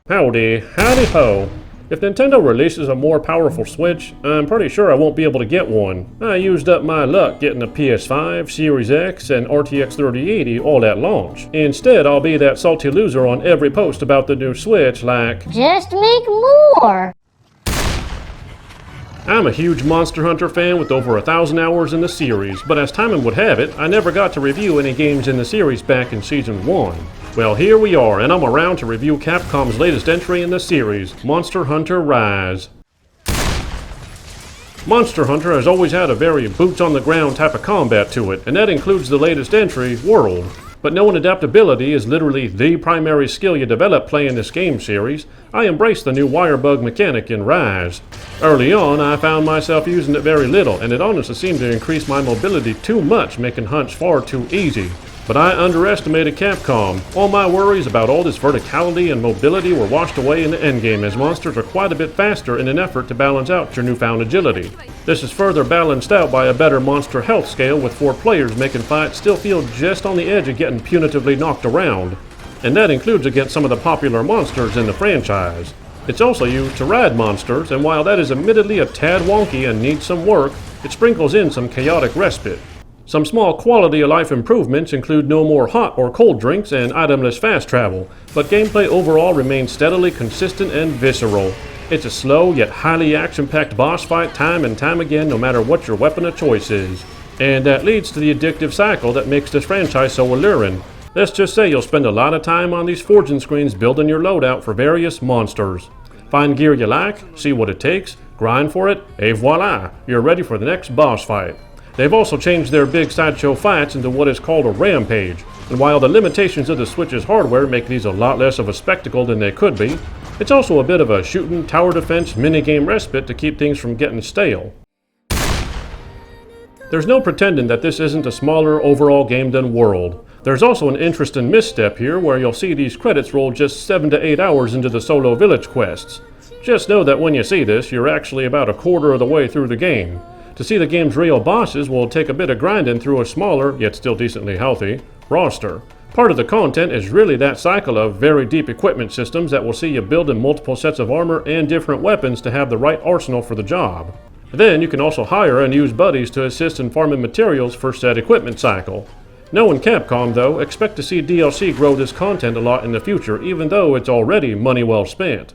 Howdy ho. If Nintendo releases a more powerful Switch, I'm pretty sure I won't be able to get one. I used up my luck getting a PS5, Series X, and RTX 3080 all at launch. Instead, I'll be that salty loser on every post about the new Switch like, just make more! I'm a huge Monster Hunter fan with over 1,000 hours in the series, but as timing would have it, I never got to review any games in the series back in Season 1. Well, here we are, and I'm around to review Capcom's latest entry in the series, Monster Hunter Rise. Monster Hunter has always had a very boots-on-the-ground type of combat to it, and that includes the latest entry, World. But knowing adaptability is literally the primary skill you develop playing this game series, I embraced the new wirebug mechanic in Rise. Early on, I found myself using it very little, and it honestly seemed to increase my mobility too much, making hunts far too easy. But I underestimated Capcom. All my worries about all this verticality and mobility were washed away in the endgame, as monsters are quite a bit faster in an effort to balance out your newfound agility. This is further balanced out by a better monster health scale with 4 players, making fights still feel just on the edge of getting punitively knocked around. And that includes against some of the popular monsters in the franchise. It's also used to ride monsters, and while that is admittedly a tad wonky and needs some work, it sprinkles in some chaotic respite. Some small quality-of-life improvements include no more hot or cold drinks and itemless fast travel, but gameplay overall remains steadily consistent and visceral. It's a slow yet highly action-packed boss fight time and time again, no matter what your weapon of choice is. And that leads to the addictive cycle that makes this franchise so alluring. Let's just say you'll spend a lot of time on these forging screens building your loadout for various monsters. Find gear you like, see what it takes, grind for it, et voila, you're ready for the next boss fight. They've also changed their big sideshow fights into what is called a rampage, and while the limitations of the Switch's hardware make these a lot less of a spectacle than they could be, it's also a bit of a shooting tower defense minigame respite to keep things from getting stale. There's no pretending that this isn't a smaller overall game than World. There's also an interesting misstep here where you'll see these credits roll just 7 to 8 hours into the solo village quests. Just know that when you see this, you're actually about a quarter of the way through the game. To see the game's real bosses will take a bit of grinding through a smaller, yet still decently healthy, roster. Part of the content is really that cycle of very deep equipment systems that will see you building multiple sets of armor and different weapons to have the right arsenal for the job. Then you can also hire and use buddies to assist in farming materials for said equipment cycle. Knowing Capcom though, expect to see DLC grow this content a lot in the future, even though it's already money well spent.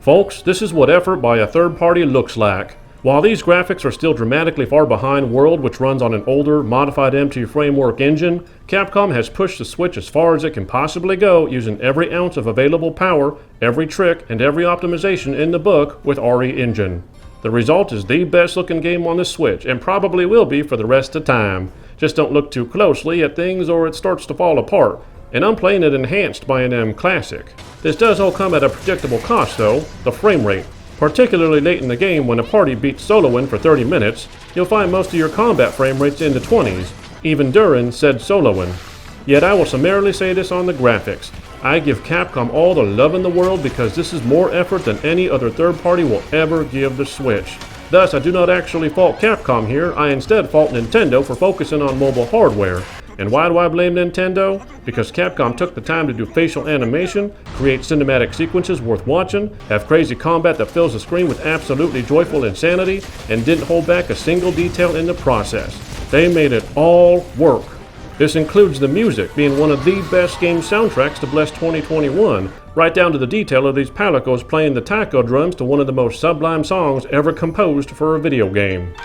Folks, this is what effort by a third party looks like. While these graphics are still dramatically far behind World, which runs on an older, modified M2 framework engine, Capcom has pushed the Switch as far as it can possibly go, using every ounce of available power, every trick, and every optimization in the book with RE Engine. The result is the best looking game on the Switch, and probably will be for the rest of time. Just don't look too closely at things or it starts to fall apart. And I'm playing it enhanced by an M Classic. This does all come at a predictable cost though, the frame rate. Particularly late in the game when a party beats soloing for 30 minutes, you'll find most of your combat frame rates in the 20s, even during said soloing. Yet I will summarily say this on the graphics. I give Capcom all the love in the world because this is more effort than any other third party will ever give the Switch. Thus, I do not actually fault Capcom here, I instead fault Nintendo for focusing on mobile hardware. And why do I blame Nintendo? Because Capcom took the time to do facial animation, create cinematic sequences worth watching, have crazy combat that fills the screen with absolutely joyful insanity, and didn't hold back a single detail in the process. They made it all work. This includes the music being one of the best game soundtracks to bless 2021, right down to the detail of these palicos playing the taiko drums to one of the most sublime songs ever composed for a video game.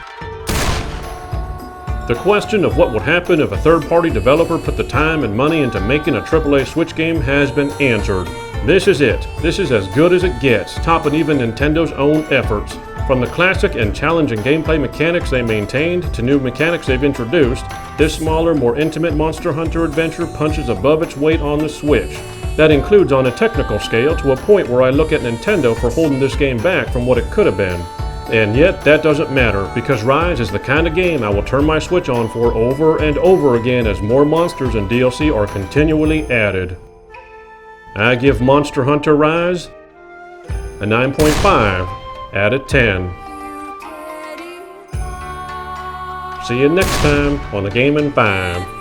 The question of what would happen if a third-party developer put the time and money into making a AAA Switch game has been answered. This is it. This is as good as it gets, topping even Nintendo's own efforts. From the classic and challenging gameplay mechanics they maintained to new mechanics they've introduced, this smaller, more intimate Monster Hunter adventure punches above its weight on the Switch. That includes on a technical scale to a point where I look at Nintendo for holding this game back from what it could have been. And yet, that doesn't matter, because Rise is the kind of game I will turn my Switch on for over and over again as more monsters and DLC are continually added. I give Monster Hunter Rise a 9.5 out of 10. See you next time on the Gaming 5.